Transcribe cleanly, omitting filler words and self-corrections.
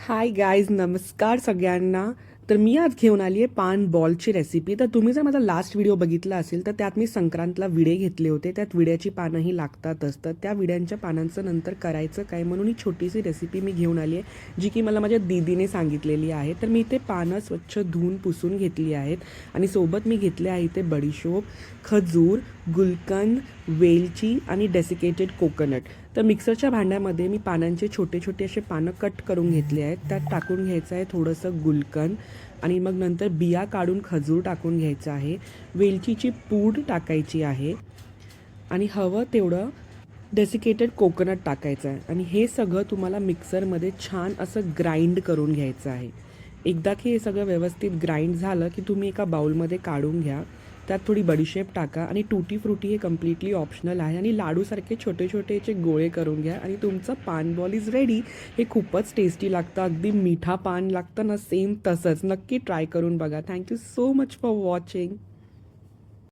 Hi guys, नमस्कार सगळ्यांना. तर मी आज घेऊन आली आहे पान बॉलची रेसिपी. तर तुम्ही जर माझा लास्ट व्हिडिओ बघितला असेल तर त्यात मी संक्रांतला विडे घेतले होते. त्यात विड्याची पानंही लागतातच. तर त्या विड्यांच्या पानांचं नंतर करायचं काय म्हणून ही छोटीशी रेसिपी मी घेऊन आली आहे, जी की मला माझ्या दीदीने सांगितलेली आहे. तर मी इथे पानं स्वच्छ धुवून पुसून घेतली आहेत आणि सोबत मी घेतले आहे इथे बडीशोप, खजूर, गुलकंद, वेलची आणि डेसिकेटेड कोकोनट. तर मिक्सरच्या भांड्यामध्ये मी पानांचे छोटे छोटे असे पानं कट करून घेतले आहेत. त्यात टाकून घ्यायचं आहे थोडंसं गुलकंद आणि मग नंतर बिया काढून खजूर टाकून घ्यायचं आहे. वेलचीची पूड टाकायची आहे आणि हवं तेवढं डेसिकेटेड कोकोनट टाकायचं आहे आणि हे सगळं तुम्हाला मिक्सरमध्ये छान असं ग्राइंड करून घ्यायचं आहे. एकदा की हे सगळं व्यवस्थित ग्राइंड झालं की तुम्ही एका बाउलमध्ये काढून घ्या. त्यात थोडी बडीशेप टाका आणि टूटी फ्रुटी हे कम्प्लिटली ऑप्शनल आहे आणि लाडूसारखे छोटे छोटे याचे गोळे करून घ्या आणि तुमचं पान बॉल इज रेडी. हे खूपच टेस्टी लागतं, अगदी मिठा पान लागतं ना, सेम तसंच. नक्की ट्राय करून बघा. Thank you so much for watching.